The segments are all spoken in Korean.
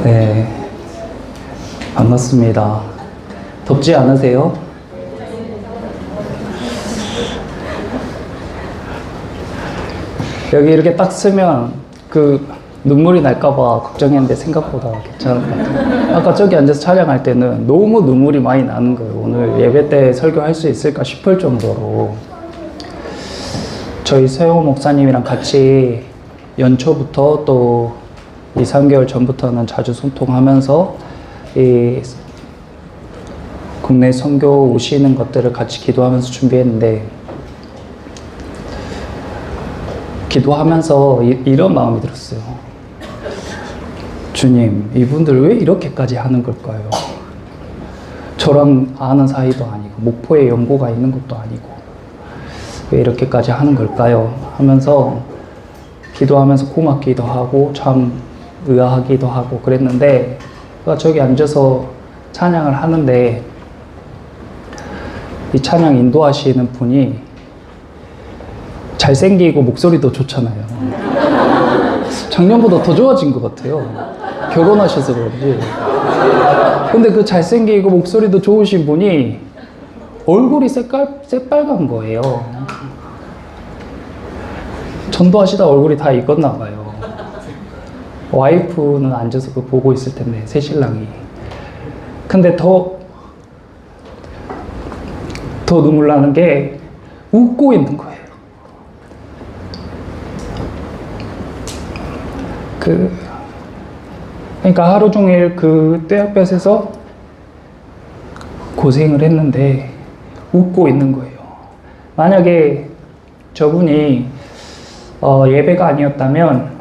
네, 반갑습니다. 덥지 않으세요? 여기 이렇게 딱 쓰면 눈물이 날까봐 걱정했는데 생각보다 괜찮은 것 같아요. 아까 저기 앉아서 촬영할 때는 너무 눈물이 많이 나는 거예요. 오늘 예배 때 설교할 수 있을까 싶을 정도로. 저희 서영호 목사님이랑 같이 연초부터 또 2, 3개월 전부터는 자주 소통하면서 이 국내 선교 오시는 것들을 같이 기도하면서 준비했는데, 기도하면서 이런 마음이 들었어요. 주님, 이분들 왜 이렇게까지 하는 걸까요? 저랑 아는 사이도 아니고 목포에 연고가 있는 것도 아니고 왜 이렇게까지 하는 걸까요? 하면서 기도하면서 고맙기도 하고 참 의아하기도 하고 그랬는데, 저기 앉아서 찬양을 하는데 이 찬양 인도하시는 분이 잘생기고 목소리도 좋잖아요. 작년보다 더 좋아진 것 같아요. 결혼하셔서 그런지. 근데 그 잘생기고 목소리도 좋으신 분이 얼굴이 새빨간 거예요. 전도하시다 얼굴이 다 익었나 봐요. 와이프는 앉아서 그거 보고 있을 텐데, 새신랑이. 근데 더 눈물 나는 게 웃고 있는 거예요. 그러니까 하루 종일 그 떼약볕에서 고생을 했는데 웃고 있는 거예요. 만약에 저분이 예배가 아니었다면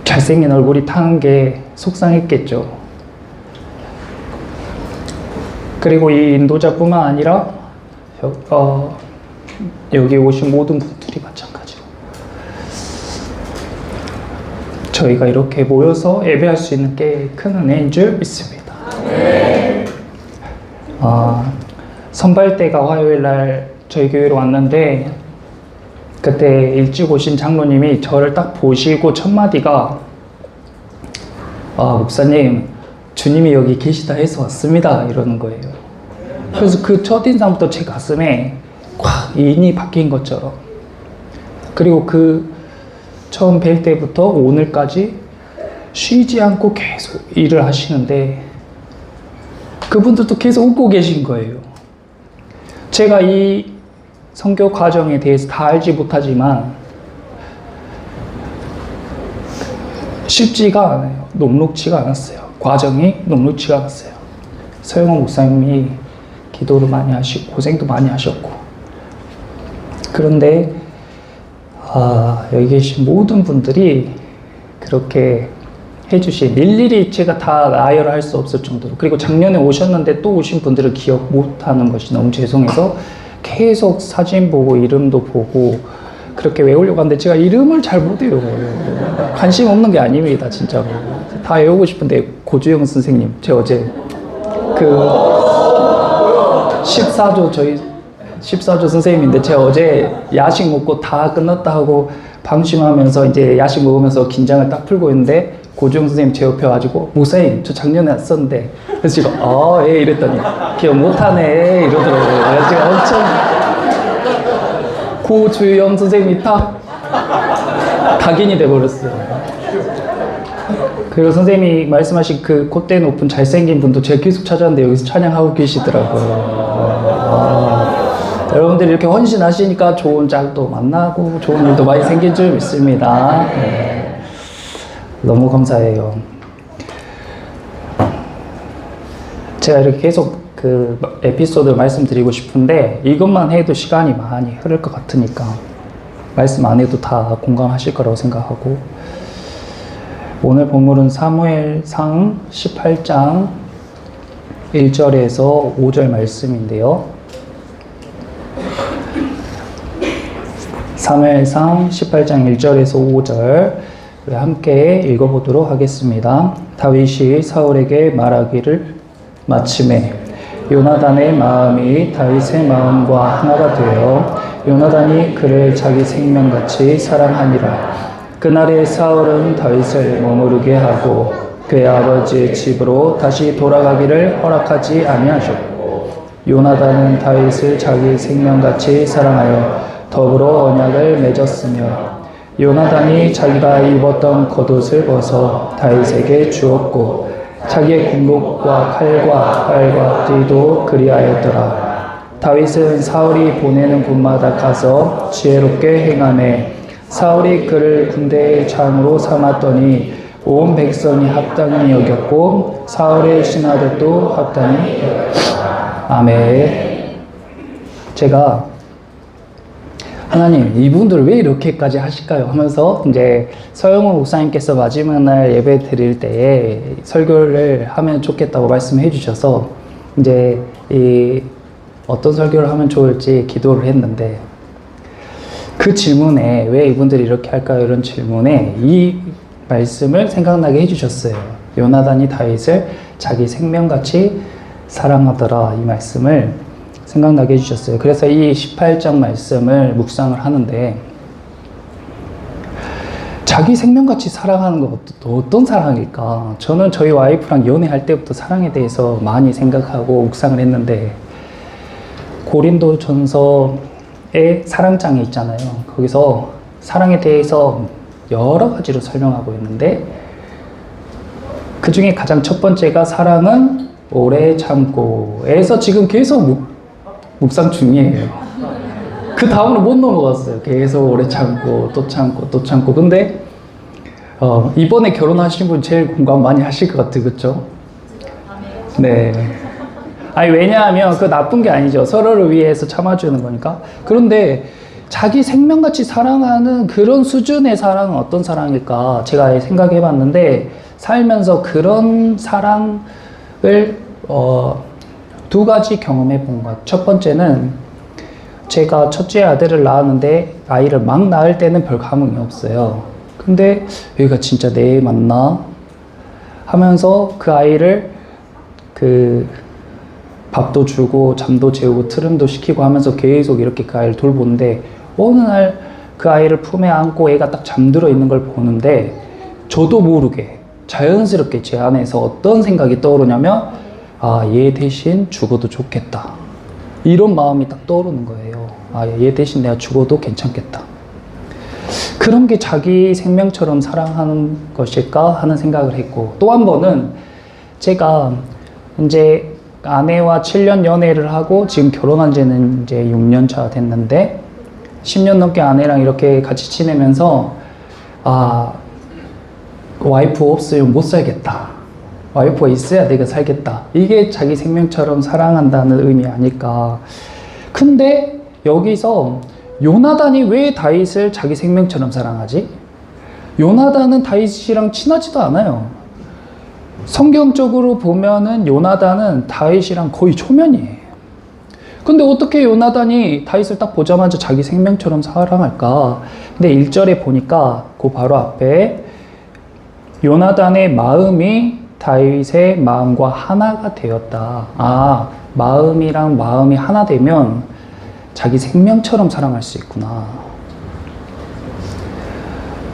잘생긴 얼굴이 타는 게 속상했겠죠. 그리고 이 인도자뿐만 아니라 여기 오신 모든 분들이 마찬가지로 저희가 이렇게 모여서 예배할 수 있는 게 큰 은혜인 줄 믿습니다. 선발대가 화요일날 저희 교회로 왔는데, 그때 일찍 오신 장로님이 저를 딱 보시고 첫 마디가 목사님, 주님이 여기 계시다 해서 왔습니다, 이러는 거예요. 그래서 그 첫인상부터 제 가슴에 꽉 인이 박힌 것처럼, 그리고 처음 뵐 때부터 오늘까지 쉬지 않고 계속 일을 하시는데 그분들도 계속 웃고 계신 거예요. 제가 이 선교 과정에 대해서 다 알지 못하지만 쉽지가 않아요. 녹록지가 않았어요. 과정이 녹록지가 않았어요. 서영호 목사님이 기도를 많이 하시고 고생도 많이 하셨고, 그런데 여기 계신 모든 분들이 그렇게 해주신, 일일이 제가 다 나열할 수 없을 정도로, 그리고 작년에 오셨는데 또 오신 분들을 기억 못하는 것이 너무 죄송해서 계속 사진 보고 이름도 보고 그렇게 외우려고 하는데 제가 이름을 잘 못 외워요. 관심 없는 게 아닙니다, 진짜로. 다 외우고 싶은데, 고주영 선생님, 제가 어제 14조 선생님인데 제가 어제 야식 먹고 다 끝났다 하고 방심하면서 이제 야식 먹으면서 긴장을 딱 풀고 있는데, 고주영 선생님 제 옆에 와가지고 목사님, 저 작년에 왔었는데, 그래서 제가 예 이랬더니 기억 못하네 이러더라고요. 그래서 제가 엄청 고주영 선생님이 딱 각인이 돼버렸어요. 그리고 선생님이 말씀하신 그 콧대 높은 잘생긴 분도 제가 계속 찾았는데 여기서 찬양하고 계시더라고요. 여러분들이 이렇게 헌신하시니까 좋은 짝도 만나고 좋은 일도 많이 생길 줄 믿습니다. 네. 너무 감사해요. 제가 이렇게 계속 그 에피소드를 말씀드리고 싶은데 이것만 해도 시간이 많이 흐를 것 같으니까 말씀 안 해도 다 공감하실 거라고 생각하고, 오늘 본문은 사무엘상 18장 1절에서 5절 말씀인데요. 사무엘상 18장 1절에서 5절 함께 읽어보도록 하겠습니다. 다윗이 사울에게 말하기를 마침에 요나단의 마음이 다윗의 마음과 하나가 되어 요나단이 그를 자기 생명같이 사랑하니라. 그날에 사울은 다윗을 머무르게 하고 그의 아버지의 집으로 다시 돌아가기를 허락하지 아니하셨고 요나단은 다윗을 자기 생명같이 사랑하여 더불어 언약을 맺었으며 요나단이 자기가 입었던 겉옷을 벗어 다윗에게 주었고 자기의 군복과 칼과 활과 띠도 그리하였더라. 다윗은 사울이 보내는 곳마다 가서 지혜롭게 행하매 사울이 그를 군대의 장으로 삼았더니 온 백성이 합당히 여겼고 사울의 신하들도 합당히 여겼다. 아멘. 제가 하나님 이분들 왜 이렇게까지 하실까요? 하면서 이제 서영호 목사님께서 마지막 날 예배 드릴 때에 설교를 하면 좋겠다고 말씀해 주셔서 이제 이 어떤 설교를 하면 좋을지 기도를 했는데 그 질문에 왜 이분들이 이렇게 할까요? 이런 질문에 이 말씀을 생각나게 해주셨어요. 요나단이 다윗을 자기 생명같이 사랑하더라. 이 말씀을 생각나게 해주셨어요. 그래서 이 18장 말씀을 묵상을 하는데 자기 생명같이 사랑하는 건 어떤 사랑일까? 저는 저희 와이프랑 연애할 때부터 사랑에 대해서 많이 생각하고 묵상을 했는데 고린도전서에 사랑장이 있잖아요. 거기서 사랑에 대해서 여러 가지로 설명하고 있는데 그 중에 가장 첫 번째가 사랑은 오래 참고에서 지금 계속 묵상 중이에요. 그 다음으로 못 넘어갔어요. 계속 오래 참고 또 참고 또 참고. 근데 이번에 결혼하신 분 제일 공감 많이 하실 것 같아요. 그렇죠? 네. 아니 왜냐하면 그 나쁜 게 아니죠. 서로를 위해서 참아주는 거니까. 그런데 자기 생명같이 사랑하는 그런 수준의 사랑은 어떤 사랑일까? 제가 생각해 봤는데 살면서 그런 사랑을 두 가지 경험해 본 것. 첫 번째는 제가 첫째 아들을 낳았는데 아이를 막 낳을 때는 별 감흥이 없어요. 근데 여기가 진짜 내 맞나? 하면서 그 아이를 밥도 주고 잠도 재우고 트름도 시키고 하면서 계속 이렇게 그 아이를 돌보는데 어느 날 그 아이를 품에 안고 애가 딱 잠들어 있는 걸 보는데 저도 모르게 자연스럽게 제 안에서 어떤 생각이 떠오르냐면 얘 대신 죽어도 좋겠다. 이런 마음이 딱 떠오르는 거예요. 얘 대신 내가 죽어도 괜찮겠다. 그런 게 자기 생명처럼 사랑하는 것일까 하는 생각을 했고 또 한 번은 제가 이제 아내와 7년 연애를 하고 지금 결혼한 지는 이제 6년 차 됐는데 10년 넘게 아내랑 이렇게 같이 지내면서 와이프 없으면 못 살겠다. 와이프가 있어야 내가 살겠다. 이게 자기 생명처럼 사랑한다는 의미 아닐까. 근데 여기서 요나단이 왜 다윗을 자기 생명처럼 사랑하지? 요나단은 다윗이랑 친하지도 않아요. 성경적으로 보면은 요나단은 다윗이랑 거의 초면이에요. 근데 어떻게 요나단이 다윗을 딱 보자마자 자기 생명처럼 사랑할까? 근데 1절에 보니까 그 바로 앞에 요나단의 마음이 다윗의 마음과 하나가 되었다. 마음이랑 마음이 하나 되면 자기 생명처럼 사랑할 수 있구나.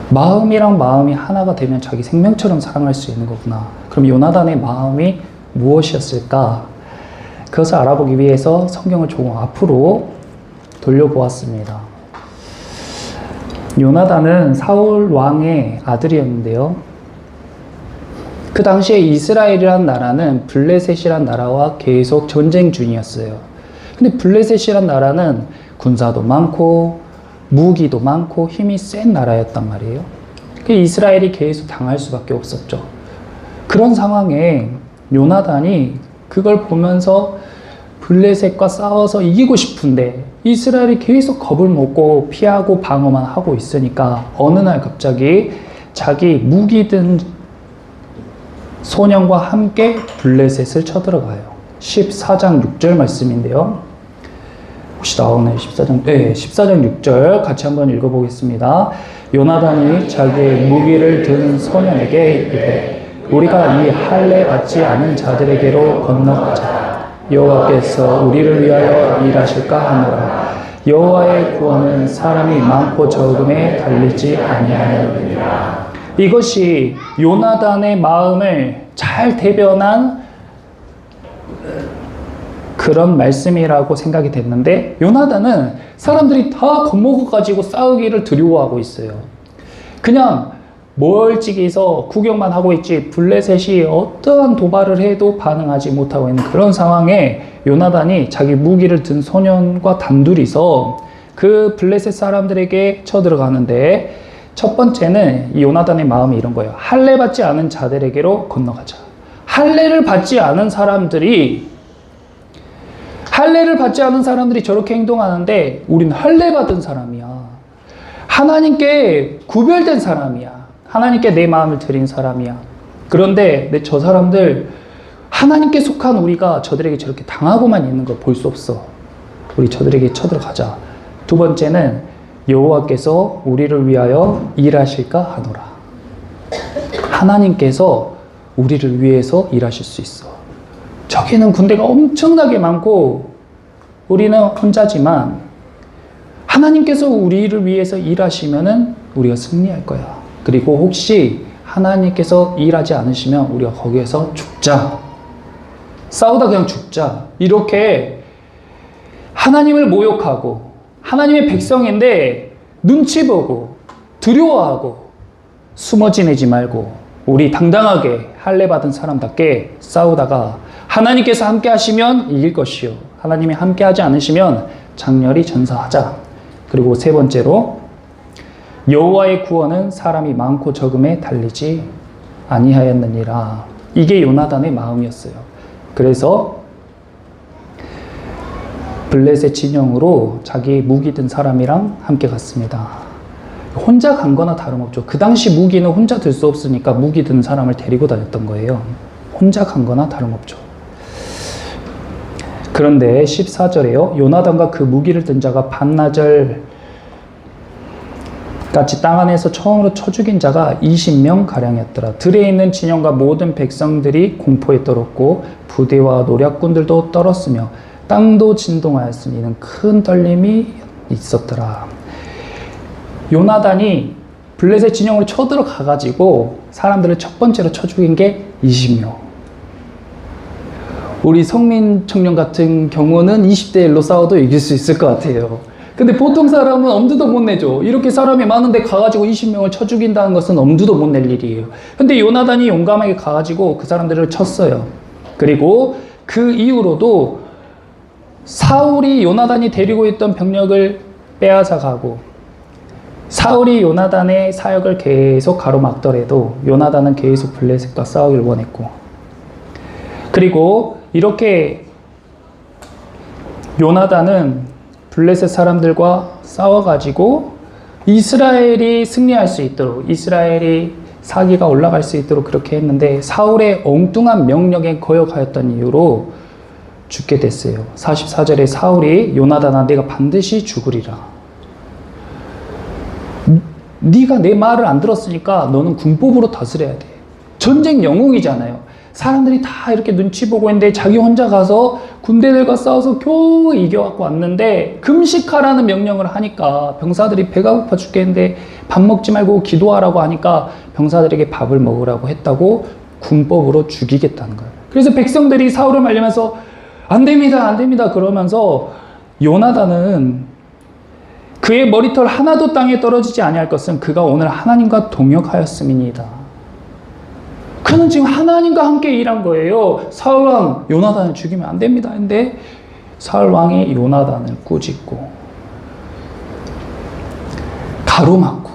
마음이랑 마음이 하나가 되면 자기 생명처럼 사랑할 수 있는 거구나. 그럼 요나단의 마음이 무엇이었을까? 그것을 알아보기 위해서 성경을 조금 앞으로 돌려보았습니다. 요나단은 사울 왕의 아들이었는데요. 그 당시에 이스라엘이란 나라는 블레셋이란 나라와 계속 전쟁 중이었어요. 근데 블레셋이란 나라는 군사도 많고 무기도 많고 힘이 센 나라였단 말이에요. 이스라엘이 계속 당할 수밖에 없었죠. 그런 상황에 요나단이 그걸 보면서 블레셋과 싸워서 이기고 싶은데 이스라엘이 계속 겁을 먹고 피하고 방어만 하고 있으니까 어느 날 갑자기 자기 무기 든 소년과 함께 블레셋을 쳐들어가요. 14장 6절 말씀인데요. 혹시 나오나요? 14장? 네, 14장 6절 같이 한번 읽어보겠습니다. 요나단이 자기의 무기를 든 소년에게 이르되 우리가 이 할례 받지 않은 자들에게로 건너가자. 여호와께서 우리를 위하여 일하실까 하노라. 여호와의 구원은 사람이 많고 적음에 달리지 아니하느니라. 이것이 요나단의 마음을 잘 대변한 그런 말씀이라고 생각이 됐는데, 요나단은 사람들이 다 겁먹어가지고 싸우기를 두려워하고 있어요. 그냥 멀찍이서 구경만 하고 있지 블레셋이 어떠한 도발을 해도 반응하지 못하고 있는 그런 상황에 요나단이 자기 무기를 든 소년과 단둘이서 그 블레셋 사람들에게 쳐들어가는데, 첫 번째는 이 요나단의 마음이 이런 거예요. 할례 받지 않은 자들에게로 건너가자. 할례를 받지 않은 사람들이 저렇게 행동하는데, 우린 할례 받은 사람이야. 하나님께 구별된 사람이야. 하나님께 내 마음을 드린 사람이야. 그런데 저 사람들, 하나님께 속한 우리가 저들에게 저렇게 당하고만 있는 걸 볼 수 없어. 우리 저들에게 쳐들어가자. 두 번째는 여호와께서 우리를 위하여 일하실까 하노라. 하나님께서 우리를 위해서 일하실 수 있어. 저기는 군대가 엄청나게 많고 우리는 혼자지만 하나님께서 우리를 위해서 일하시면은 우리가 승리할 거야. 그리고 혹시 하나님께서 일하지 않으시면 우리가 거기에서 죽자. 싸우다 그냥 죽자. 이렇게 하나님을 모욕하고 하나님의 백성인데 눈치 보고 두려워하고 숨어 지내지 말고 우리 당당하게 할례 받은 사람답게 싸우다가 하나님께서 함께 하시면 이길 것이요, 하나님이 함께 하지 않으시면 장렬히 전사하자. 그리고 세 번째로, 여호와의 구원은 사람이 많고 적음에 달리지 아니하였느니라. 이게 요나단의 마음이었어요. 그래서 블레셋 진영으로 자기 무기 든 사람이랑 함께 갔습니다. 혼자 간 거나 다름없죠. 그 당시 무기는 혼자 들 수 없으니까 무기 든 사람을 데리고 다녔던 거예요. 혼자 간 거나 다름없죠. 그런데 14절에요. 요나단과 그 무기를 든 자가 반나절 같이 땅 안에서 처음으로 쳐 죽인 자가 20명 가량이었더라. 들에 있는 진영과 모든 백성들이 공포에 떨었고 부대와 노략군들도 떨었으며 땅도 진동하였으니 이는 큰 떨림이 있었더라. 요나단이 블레셋 진영으로 쳐들어가가지고 사람들을 첫 번째로 쳐 죽인 게 20명. 우리 성민 청년 같은 경우는 20대 1로 싸워도 이길 수 있을 것 같아요. 근데 보통 사람은 엄두도 못 내죠. 이렇게 사람이 많은데 가가지고 20명을 쳐 죽인다는 것은 엄두도 못 낼 일이에요. 근데 요나단이 용감하게 가가지고 그 사람들을 쳤어요. 그리고 그 이후로도 사울이 요나단이 데리고 있던 병력을 빼앗아 가고 사울이 요나단의 사역을 계속 가로막더라도 요나단은 계속 블레셋과 싸우길 원했고, 그리고 이렇게 요나단은 블레셋 사람들과 싸워가지고 이스라엘이 승리할 수 있도록, 이스라엘이 사기가 올라갈 수 있도록 그렇게 했는데 사울의 엉뚱한 명령에 거역하였던 이유로 죽게 됐어요. 44절에 사울이 요나단아 네가 반드시 죽으리라. 네가 내 말을 안 들었으니까 너는 군법으로 다스려야 돼. 전쟁 영웅이잖아요. 사람들이 다 이렇게 눈치 보고 있는데 자기 혼자 가서 군대들과 싸워서 겨우 이겨갖고 왔는데 금식하라는 명령을 하니까 병사들이 배가 고파 죽겠는데 밥 먹지 말고 기도하라고 하니까 병사들에게 밥을 먹으라고 했다고 군법으로 죽이겠다는 거예요. 그래서 백성들이 사울을 말리면서 안 됩니다, 안 됩니다 그러면서 요나단은 그의 머리털 하나도 땅에 떨어지지 아니할 것은 그가 오늘 하나님과 동역하였음이니이다. 그는 지금 하나님과 함께 일한 거예요. 사울왕 요나단을 죽이면 안 됩니다. 근데 사울왕이 요나단을 꾸짖고 가로막고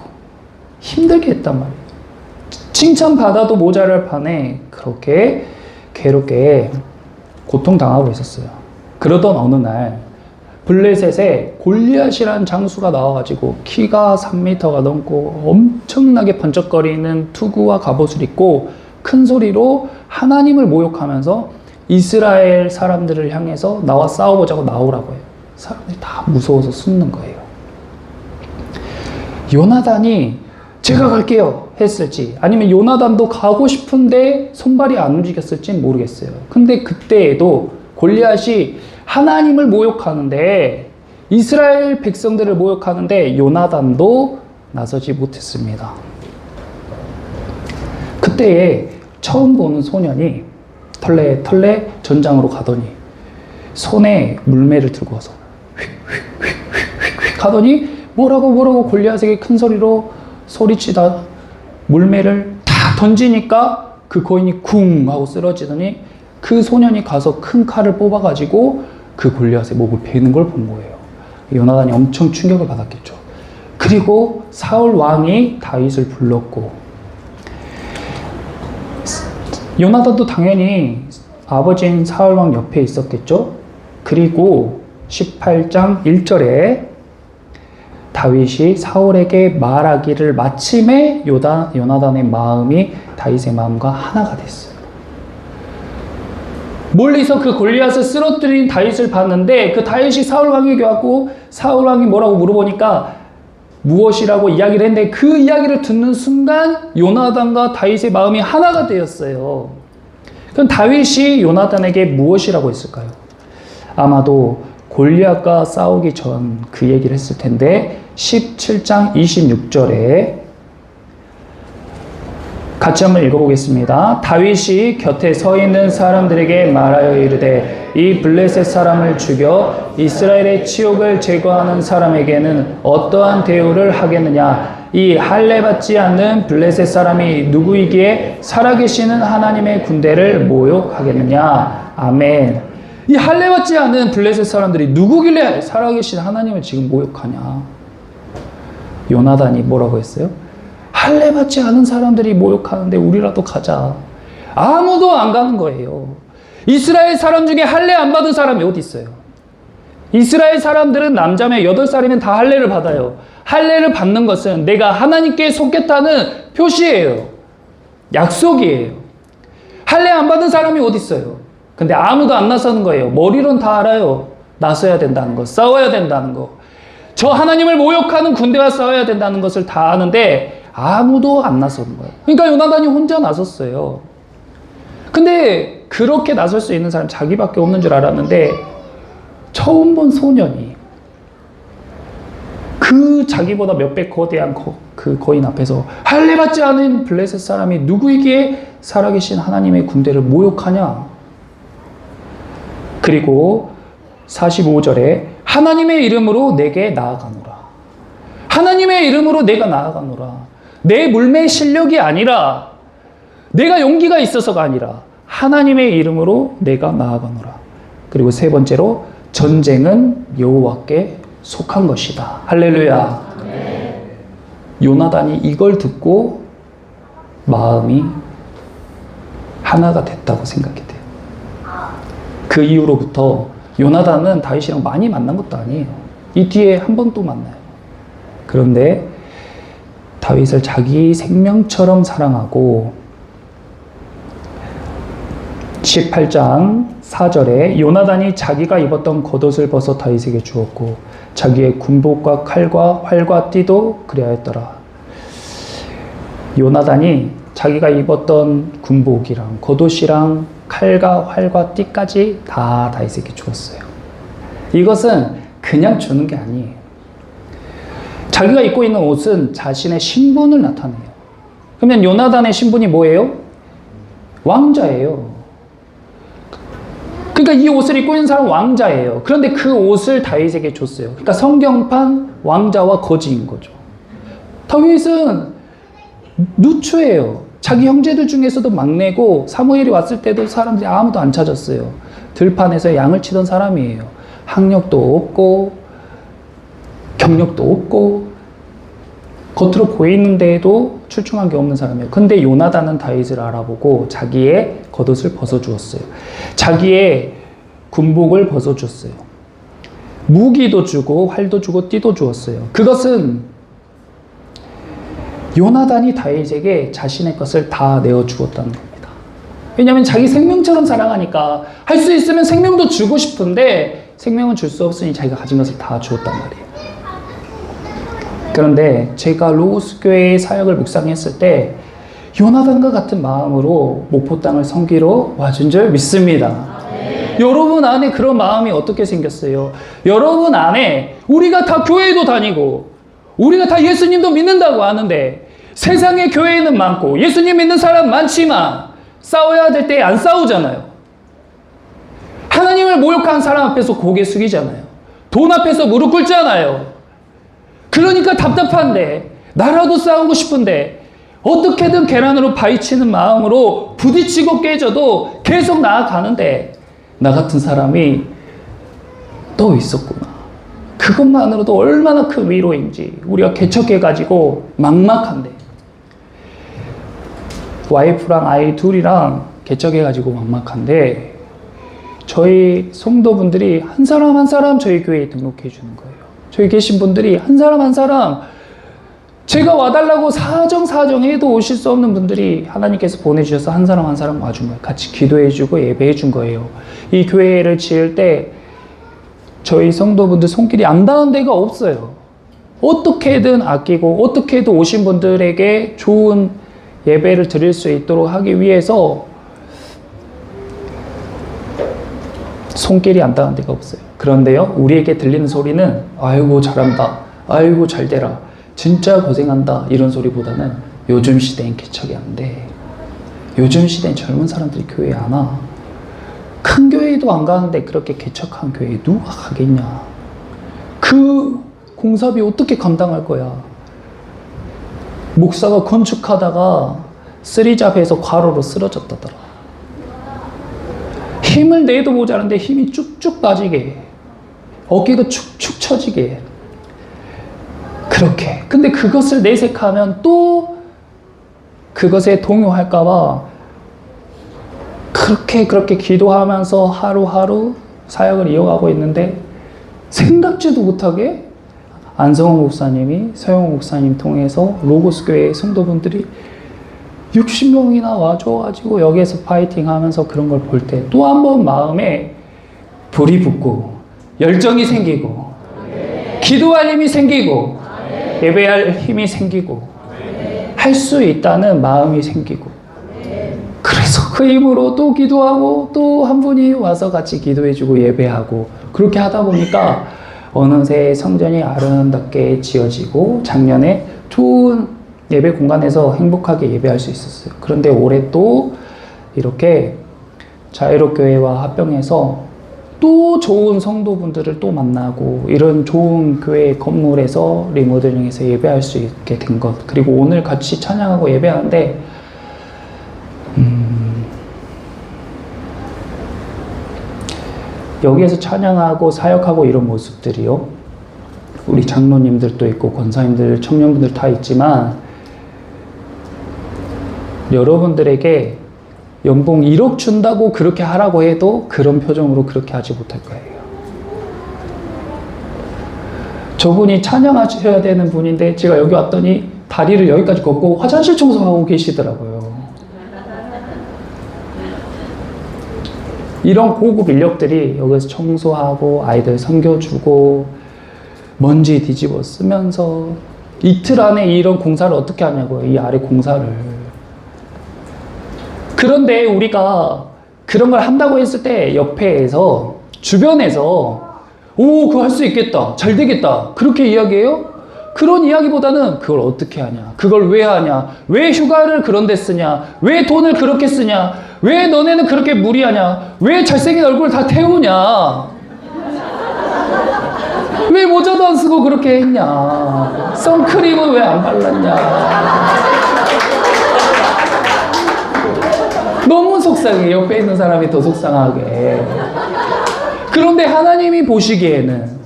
힘들게 했단 말이에요. 칭찬받아도 모자랄 판에 그렇게 괴롭게 고통당하고 있었어요. 그러던 어느 날 블레셋에 골리앗이라는 장수가 나와가지고 키가 3m가 넘고 엄청나게 번쩍거리는 투구와 갑옷을 입고 큰 소리로 하나님을 모욕하면서 이스라엘 사람들을 향해서 나와 싸워보자고 나오라고 해요. 사람들이 다 무서워서 숨는 거예요. 요나단이 제가 갈게요 했을지 아니면 요나단도 가고 싶은데 손발이 안 움직였을지 모르겠어요. 근데 그때에도 골리앗이 하나님을 모욕하는데 이스라엘 백성들을 모욕하는데 요나단도 나서지 못했습니다. 그때에 처음 보는 소년이 털레 전장으로 가더니 손에 물매를 들고 와서 휙휙휙휙휙 하더니 뭐라고 골리앗에게 큰 소리로 소리치다 물매를 탁 던지니까 그 거인이 쿵 하고 쓰러지더니 그 소년이 가서 큰 칼을 뽑아가지고 그 골리앗의 목을 베는 걸 본 거예요. 요나단이 엄청 충격을 받았겠죠. 그리고 사울 왕이 다윗을 불렀고, 요나단도 당연히 아버지인 사울 왕 옆에 있었겠죠. 그리고 18장 1절에 다윗이 사울에게 말하기를 마침에 요나단의 마음이 다윗의 마음과 하나가 됐어요. 멀리서 그 골리앗을 쓰러뜨린 다윗을 봤는데 그 다윗이 사울 왕에게 왔고 사울 왕이 뭐라고 물어보니까 무엇이라고 이야기를 했는데 그 이야기를 듣는 순간 요나단과 다윗의 마음이 하나가 되었어요. 그럼 다윗이 요나단에게 무엇이라고 했을까요? 아마도 골리앗과 싸우기 전 그 얘기를 했을 텐데 17장 26절에 같이 한번 읽어보겠습니다. 다윗이 곁에 서 있는 사람들에게 말하여 이르되 이 블레셋 사람을 죽여 이스라엘의 치욕을 제거하는 사람에게는 어떠한 대우를 하겠느냐. 이 할례 받지 않는 블레셋 사람이 누구이기에 살아계시는 하나님의 군대를 모욕하겠느냐. 아멘. 이 할례 받지 않은 블레셋 사람들이 누구길래 살아계신 하나님을 지금 모욕하냐. 요나단이 뭐라고 했어요? 할례 받지 않은 사람들이 모욕하는데 우리라도 가자. 아무도 안 가는 거예요. 이스라엘 사람 중에 할례 안 받은 사람이 어디 있어요? 이스라엘 사람들은 남자면 8살이면 다 할례를 받아요. 할례를 받는 것은 내가 하나님께 속겠다는 표시예요. 약속이에요. 할례 안 받은 사람이 어디 있어요? 근데 아무도 안 나서는 거예요. 머리로는 다 알아요. 나서야 된다는 거, 싸워야 된다는 거. 저 하나님을 모욕하는 군대와 싸워야 된다는 것을 다 아는데 아무도 안 나서는 거예요. 그러니까 요나단이 혼자 나섰어요. 근데 그렇게 나설 수 있는 사람 자기밖에 없는 줄 알았는데 처음 본 소년이 그 자기보다 몇 배 거대한 그 거인 앞에서 할례 받지 않은 블레셋 사람이 누구이기에 살아계신 하나님의 군대를 모욕하냐. 그리고 45절에 하나님의 이름으로 내게 나아가노라. 하나님의 이름으로 내가 나아가노라. 내 물매 실력이 아니라 내가 용기가 있어서가 아니라 하나님의 이름으로 내가 나아가노라. 그리고 세 번째로 전쟁은 여호와께 속한 것이다. 할렐루야. 네. 요나단이 이걸 듣고 마음이 하나가 됐다고 생각이 돼요. 그 이후로부터 요나단은 다윗이랑 많이 만난 것도 아니에요. 이 뒤에 한 번 또 만나요. 그런데 다윗을 자기 생명처럼 사랑하고 18장 4절에 요나단이 자기가 입었던 겉옷을 벗어 다윗에게 주었고 자기의 군복과 칼과 활과 띠도 그리하였더라. 요나단이 자기가 입었던 군복이랑 겉옷이랑 칼과 활과 띠까지 다 다윗에게 주었어요. 이것은 그냥 주는 게 아니에요. 자기가 입고 있는 옷은 자신의 신분을 나타내요. 그러면 요나단의 신분이 뭐예요? 왕자예요. 그러니까 이 옷을 입고 있는 사람은 왕자예요. 그런데 그 옷을 다윗에게 줬어요. 그러니까 성경판 왕자와 거지인 거죠. 다윗은 누추해요. 자기 형제들 중에서도 막내고 사무엘이 왔을 때도 사람들이 아무도 안 찾았어요. 들판에서 양을 치던 사람이에요. 학력도 없고 경력도 없고 겉으로 보이는데도 출중한 게 없는 사람이에요. 근데 요나단은 다윗을 알아보고 자기의 겉옷을 벗어주었어요. 자기의 군복을 벗어줬어요. 무기도 주고 활도 주고 띠도 주었어요. 그것은 요나단이 다윗에게 자신의 것을 다 내어주었다는 겁니다. 왜냐하면 자기 생명처럼 사랑하니까 할 수 있으면 생명도 주고 싶은데 생명은 줄 수 없으니 자기가 가진 것을 다 주었단 말이에요. 그런데 제가 로고스 교회의 사역을 묵상했을 때 요나단과 같은 마음으로 목포 땅을 섬기러 와준 줄 믿습니다. 여러분 안에 그런 마음이 어떻게 생겼어요? 여러분 안에 우리가 다 교회도 다니고 우리가 다 예수님도 믿는다고 하는데 세상에 교회는 많고 예수님 믿는 사람 많지만 싸워야 될 때 안 싸우잖아요. 하나님을 모욕한 사람 앞에서 고개 숙이잖아요. 돈 앞에서 무릎 꿇잖아요. 그러니까 답답한데 나라도 싸우고 싶은데 어떻게든 계란으로 파헤치는 마음으로 부딪히고 깨져도 계속 나아가는데 나 같은 사람이 또 있었구나. 그것만으로도 얼마나 큰 위로인지 우리가 개척해가지고 막막한데 와이프랑 아이 둘이랑 개척해가지고 막막한데 저희 성도분들이 한 사람 한 사람 저희 교회에 등록해 주는 거예요. 저희 계신 분들이 한 사람 한 사람 제가 와달라고 사정해도 오실 수 없는 분들이 하나님께서 보내주셔서 한 사람 한 사람 와준 거예요. 같이 기도해주고 예배해준 거예요. 이 교회를 지을 때 저희 성도분들 손길이 안 닿은 데가 없어요. 어떻게든 아끼고 어떻게든 오신 분들에게 좋은 예배를 드릴 수 있도록 하기 위해서 손길이 안 닿은 데가 없어요. 그런데요, 우리에게 들리는 소리는 아이고 잘한다, 아이고 잘되라, 진짜 고생한다 이런 소리보다는 요즘 시대엔 개척이 안 돼. 요즘 시대엔 젊은 사람들이 교회에 안 와. 큰 교회도 안 가는데 그렇게 개척한 교회에 누가 가겠냐. 그 공사비 어떻게 감당할 거야. 목사가 건축하다가 쓰리잡에서 과로로 쓰러졌다더라. 힘을 내도 모자란데 힘이 쭉쭉 빠지게, 어깨가 축축 처지게. 그렇게. 근데 그것을 내색하면 또 그것에 동요할까봐 그렇게 기도하면서 하루하루 사역을 이어가고 있는데 생각지도 못하게 안성호 목사님이 서영호 목사님 통해서 로고스 교회 성도분들이 60명이나 와줘가지고 여기에서 파이팅 하면서 그런 걸 볼 때 또 한 번 마음에 불이 붙고 열정이 생기고 기도할 힘이 생기고 예배할 힘이 생기고 할 수 있다는 마음이 생기고 그래서 그 힘으로 또 기도하고 또 한 분이 와서 같이 기도해주고 예배하고 그렇게 하다 보니까 어느새 성전이 아름답게 지어지고 작년에 좋은 예배 공간에서 행복하게 예배할 수 있었어요. 그런데 올해 또 이렇게 자유롭교회와 합병해서 또 좋은 성도분들을 또 만나고 이런 좋은 교회 건물에서 리모델링해서 예배할 수 있게 된 것, 그리고 오늘 같이 찬양하고 예배하는데 여기에서 찬양하고 사역하고 이런 모습들이요, 우리 장로님들도 있고 권사님들, 청년분들 다 있지만 여러분들에게 연봉 1억 준다고 그렇게 하라고 해도 그런 표정으로 그렇게 하지 못할 거예요. 저분이 찬양하셔야 되는 분인데 제가 여기 왔더니 다리를 여기까지 걷고 화장실 청소하고 계시더라고요. 이런 고급 인력들이 여기서 청소하고 아이들 섬겨주고 먼지 뒤집어 쓰면서 이틀 안에 이런 공사를 어떻게 하냐고요. 이 아래 공사를. 그런데 우리가 그런 걸 한다고 했을 때 옆에서 주변에서 오 그거 할 수 있겠다, 잘 되겠다 그렇게 이야기해요? 그런 이야기보다는 그걸 어떻게 하냐, 그걸 왜 하냐, 왜 휴가를 그런 데 쓰냐, 왜 돈을 그렇게 쓰냐, 왜 너네는 그렇게 무리하냐, 왜 잘생긴 얼굴 다 태우냐, 왜 모자도 안 쓰고 그렇게 했냐, 선크림은 왜 안 발랐냐. 너무 속상해. 옆에 있는 사람이 더 속상하게. 그런데 하나님이 보시기에는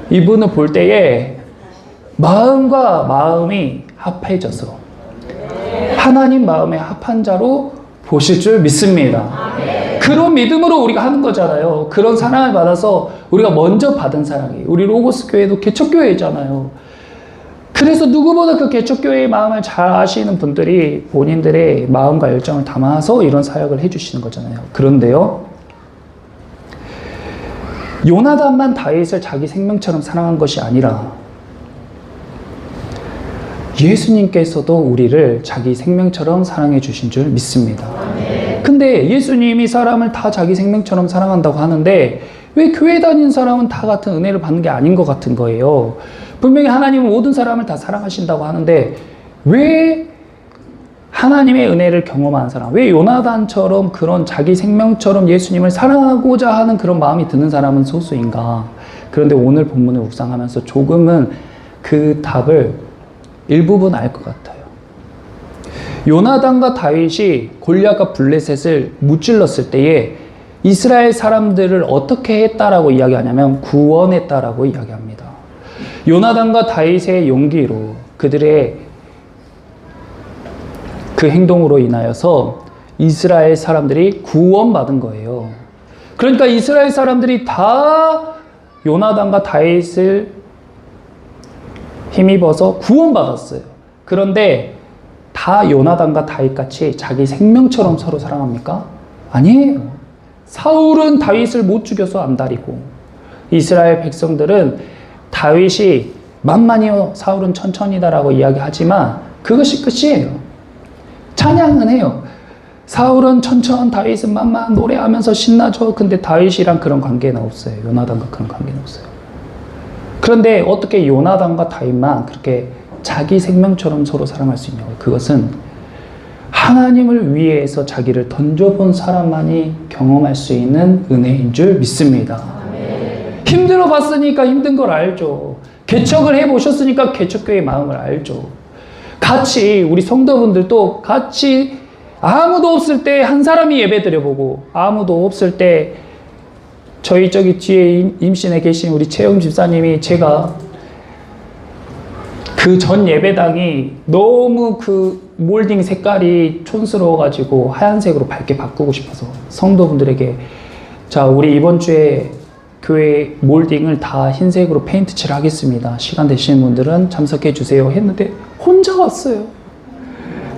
이분을 볼 때에 마음과 마음이 합해져서 하나님 마음에 합한 자로 보실 줄 믿습니다. 그런 믿음으로 우리가 하는 거잖아요. 그런 사랑을 받아서 우리가 먼저 받은 사랑이, 우리 로고스 교회도 개척교회잖아요. 그래서 누구보다 그 개척교회의 마음을 잘 아시는 분들이 본인들의 마음과 열정을 담아서 이런 사역을 해주시는 거잖아요. 그런데요, 요나단만 다윗을 자기 생명처럼 사랑한 것이 아니라 예수님께서도 우리를 자기 생명처럼 사랑해 주신 줄 믿습니다. 근데 예수님이 사람을 다 자기 생명처럼 사랑한다고 하는데 왜 교회 다니는 사람은 다 같은 은혜를 받는 게 아닌 것 같은 거예요. 분명히 하나님은 모든 사람을 다 사랑하신다고 하는데 왜 하나님의 은혜를 경험한 사람, 왜 요나단처럼 그런 자기 생명처럼 예수님을 사랑하고자 하는 그런 마음이 드는 사람은 소수인가? 그런데 오늘 본문을 묵상하면서 조금은 그 답을 일부분 알 것 같아요. 요나단과 다윗이 골리앗과 블레셋을 무찔렀을 때에 이스라엘 사람들을 어떻게 했다라고 이야기하냐면 구원했다라고 이야기합니다. 요나단과 다윗의 용기로 그들의 그 행동으로 인하여서 이스라엘 사람들이 구원받은 거예요. 그러니까 이스라엘 사람들이 다 요나단과 다윗을 힘입어서 구원받았어요. 그런데 다 요나단과 다윗같이 자기 생명처럼 서로 사랑합니까? 아니에요. 사울은 다윗을 못 죽여서 안달이고 이스라엘 백성들은 다윗이 만만히요 사울은 천천히다라고 이야기하지만 그것이 끝이에요. 찬양은 해요. 사울은 천천, 다윗은 만만 노래하면서 신나죠. 근데 다윗이랑 그런 관계는 없어요. 요나단과 그런 관계는 없어요. 그런데 어떻게 요나단과 다윗만 그렇게 자기 생명처럼 서로 사랑할 수 있냐고요. 그것은 하나님을 위해서 자기를 던져본 사람만이 경험할 수 있는 은혜인 줄 믿습니다. 힘들어 봤으니까 힘든 걸 알죠. 개척을 해보셨으니까 개척교회의 마음을 알죠. 같이 우리 성도분들도 같이 아무도 없을 때 한 사람이 예배 드려보고 아무도 없을 때 저희 저기 뒤에 임신에 계신 우리 채영 집사님이 제가 그 전 예배당이 너무 그 몰딩 색깔이 촌스러워가지고 하얀색으로 밝게 바꾸고 싶어서 성도분들에게 자 우리 이번 주에 교회 몰딩을 다 흰색으로 페인트 칠하겠습니다. 시간 되시는 분들은 참석해 주세요 했는데 혼자 왔어요.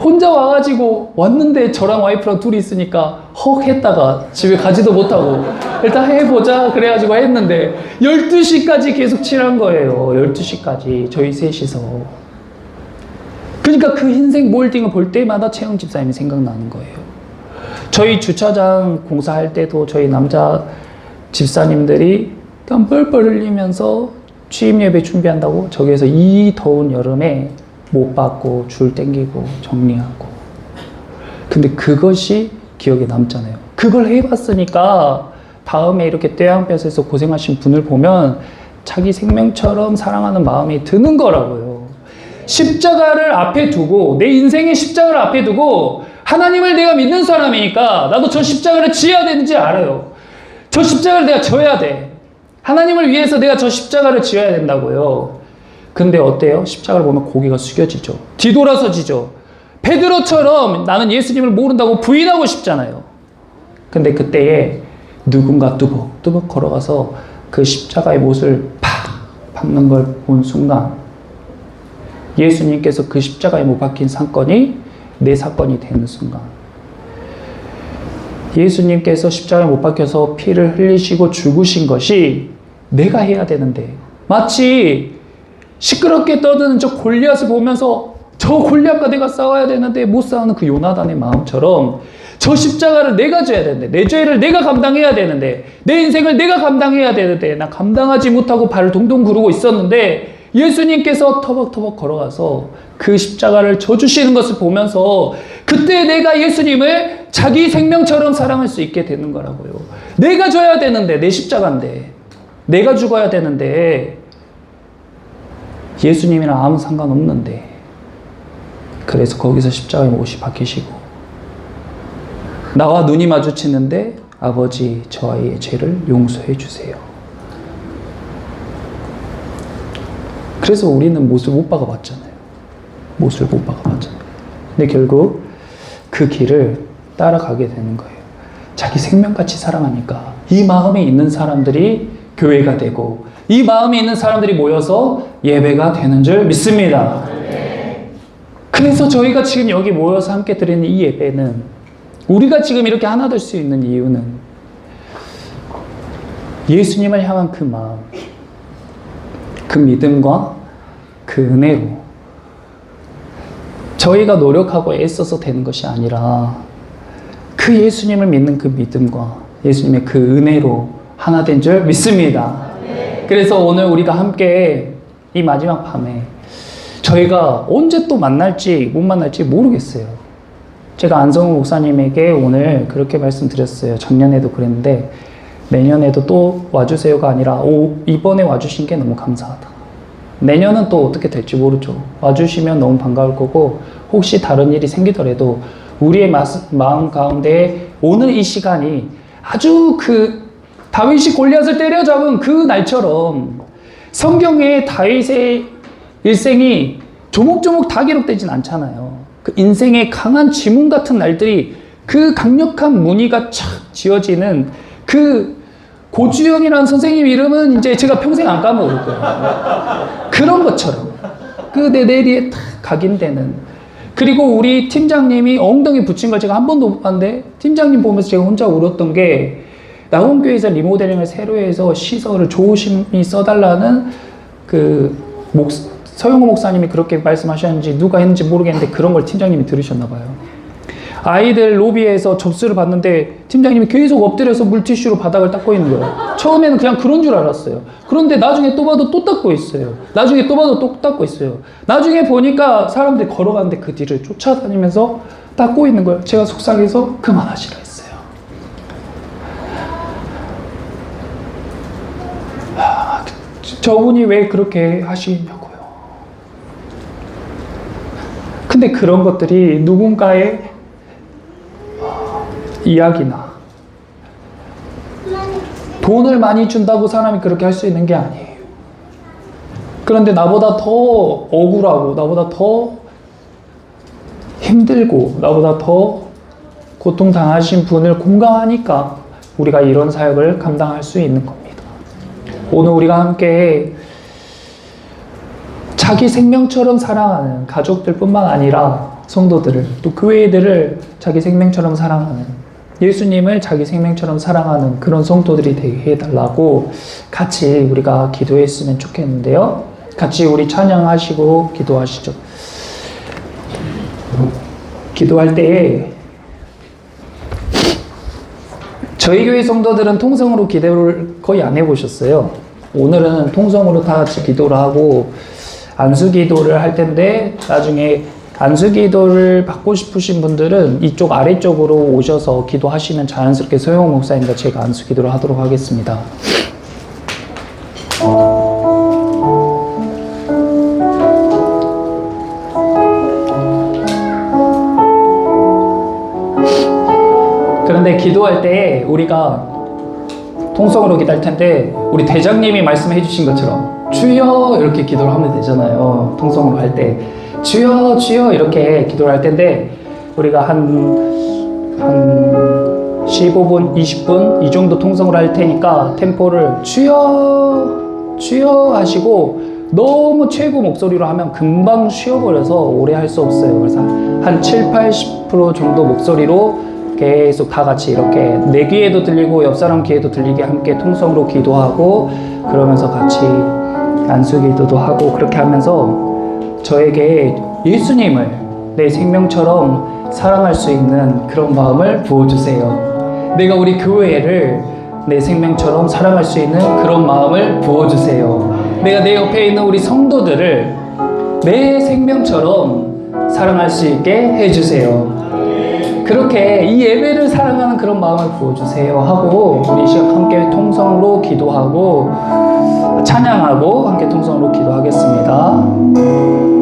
혼자 와가지고 왔는데 저랑 와이프랑 둘이 있으니까 헉 했다가 집에 가지도 못하고 일단 해보자 그래가지고 했는데 12시까지 계속 칠한 거예요. 12시까지 저희 셋이서. 그러니까 그 흰색 몰딩을 볼 때마다 채영 집사님이 생각나는 거예요. 저희 주차장 공사할 때도 저희 남자 집사님들이 땀 뻘뻘 흘리면서 취임 예배 준비한다고 저기에서 이 더운 여름에 못 받고 줄 땡기고 정리하고. 근데 그것이 기억에 남잖아요. 그걸 해봤으니까 다음에 이렇게 떼양볕에서 고생하신 분을 보면 자기 생명처럼 사랑하는 마음이 드는 거라고요. 십자가를 앞에 두고 내 인생의 십자가를 앞에 두고 하나님을 내가 믿는 사람이니까 나도 저 십자가를 지어야 되는지 알아요. 저 십자가를 내가 져야 돼. 하나님을 위해서 내가 저 십자가를 지어야 된다고요. 근데 어때요? 십자가를 보면 고개가 숙여지죠. 뒤돌아서지죠. 베드로처럼 나는 예수님을 모른다고 부인하고 싶잖아요. 근데 그때에 누군가 뚜벅뚜벅 걸어가서 그 십자가의 못을 팍 박는 걸 본 순간 예수님께서 그 십자가에 못 박힌 사건이 내 사건이 되는 순간 예수님께서 십자가에 못 박혀서 피를 흘리시고 죽으신 것이 내가 해야 되는데 마치 시끄럽게 떠드는 저 골리앗을 보면서 저 골리앗과 내가 싸워야 되는데 못 싸우는 그 요나단의 마음처럼 저 십자가를 내가 져야 되는데 내 죄를 내가 감당해야 되는데 내 인생을 내가 감당해야 되는데 나 감당하지 못하고 발을 동동 구르고 있었는데 예수님께서 터벅터벅 걸어가서 그 십자가를 져주시는 것을 보면서 그때 내가 예수님을 자기 생명처럼 사랑할 수 있게 되는 거라고요. 내가 져야 되는데 내 십자가인데 내가 죽어야 되는데 예수님이랑 아무 상관없는데 그래서 거기서 십자가에 못이 박히시고 나와 눈이 마주치는데 아버지 저 아이의 죄를 용서해 주세요. 그래서 우리는 못을 못 박아봤잖아요. 못을 못 박아봤잖아요. 근데 결국 그 길을 따라가게 되는 거예요. 자기 생명같이 사랑하니까 이 마음에 있는 사람들이 교회가 되고 이 마음에 있는 사람들이 모여서 예배가 되는 줄 믿습니다. 그래서 저희가 지금 여기 모여서 함께 드리는 이 예배는 우리가 지금 이렇게 하나 될 수 있는 이유는 예수님을 향한 그 마음, 그 믿음과 그 은혜로 저희가 노력하고 애써서 되는 것이 아니라 그 그 예수님을 믿는 그 믿음과 예수님의 그 은혜로 하나 된 줄 믿습니다. 그래서 오늘 우리가 함께 이 마지막 밤에 저희가 언제 또 만날지 못 만날지 모르겠어요. 제가 안성우 목사님에게 오늘 그렇게 말씀드렸어요. 작년에도 그랬는데 내년에도 또 와주세요가 아니라 이번에 와주신 게 너무 감사하다. 내년은 또 어떻게 될지 모르죠. 와주시면 너무 반가울 거고 혹시 다른 일이 생기더라도 우리의 마음 가운데 오늘 이 시간이 아주 그 다윗이 골리앗을 때려잡은 그 날처럼 성경에 다윗의 일생이 조목조목 다 기록되진 않잖아요. 그 인생의 강한 지문 같은 날들이 그 강력한 무늬가 착 지어지는 그 고주영이라는 선생님 이름은 이제 제가 평생 안 까먹을 거예요. 그런 것처럼 그 내 내리에 탁 각인되는. 그리고 우리 팀장님이 엉덩이 붙인 걸 제가 한 번도 못 봤는데 팀장님 보면서 제가 혼자 울었던 게 낙원교회에서 리모델링을 새로 해서 시설을 조심히 써달라는 그 서영호 목사님이 그렇게 말씀하셨는지 누가 했는지 모르겠는데 그런 걸 팀장님이 들으셨나 봐요. 아이들 로비에서 접수를 받는데 팀장님이 계속 엎드려서 물티슈로 바닥을 닦고 있는 거예요. 처음에는 그냥 그런 줄 알았어요. 그런데 나중에 또 봐도 또 닦고 있어요. 나중에 또 봐도 또 닦고 있어요. 나중에 보니까 사람들이 걸어가는데 그 뒤를 쫓아다니면서 닦고 있는 거예요. 제가 속상해서 그만하시라 했어요. 저분이 왜 그렇게 하시냐고요. 근데 그런 것들이 누군가의 이야기나 돈을 많이 준다고 사람이 그렇게 할 수 있는 게 아니에요. 그런데 나보다 더 억울하고 나보다 더 힘들고 나보다 더 고통당하신 분을 공감하니까 우리가 이런 사역을 감당할 수 있는 겁니다. 오늘 우리가 함께 자기 생명처럼 사랑하는 가족들 뿐만 아니라 성도들을 또 교회들을 자기 생명처럼 사랑하는 예수님을 자기 생명처럼 사랑하는 그런 성도들이 되게 해달라고 같이 우리가 기도했으면 좋겠는데요. 같이 우리 찬양하시고 기도하시죠. 기도할 때에 저희 교회 성도들은 통성으로 기도를 거의 안 해보셨어요. 오늘은 통성으로 다 같이 기도를 하고 안수 기도를 할 텐데 나중에 안수 기도를 받고 싶으신 분들은 이쪽 아래쪽으로 오셔서 기도하시면 자연스럽게 소영 목사님과 제가 안수 기도를 하도록 하겠습니다. 그런데 기도할 때 우리가 통성으로 기도할 텐데 우리 대장님이 말씀해 주신 것처럼 주여 이렇게 기도를 하면 되잖아요. 통성으로 할 때 주여 주여 이렇게 기도를 할 텐데 우리가 한 15분 20분 이 정도 통성으로 할 테니까 템포를 주여 주여 하시고 너무 최고 목소리로 하면 금방 쉬어버려서 오래 할 수 없어요. 그래서 한 7-80% 정도 목소리로 계속 다 같이 이렇게 내 귀에도 들리고 옆 사람 귀에도 들리게 함께 통성으로 기도하고 그러면서 같이 안수 기도도 하고 그렇게 하면서 저에게 예수님을 내 생명처럼 사랑할 수 있는 그런 마음을 부어주세요. 내가 우리 교회를 내 생명처럼 사랑할 수 있는 그런 마음을 부어주세요. 내가 내 옆에 있는 우리 성도들을 내 생명처럼 사랑할 수 있게 해주세요. 그렇게 이 예배를 사랑하는 그런 마음을 부어주세요 하고 우리 시간 함께 통성으로 기도하고 찬양하고 함께 통성으로 기도하겠습니다.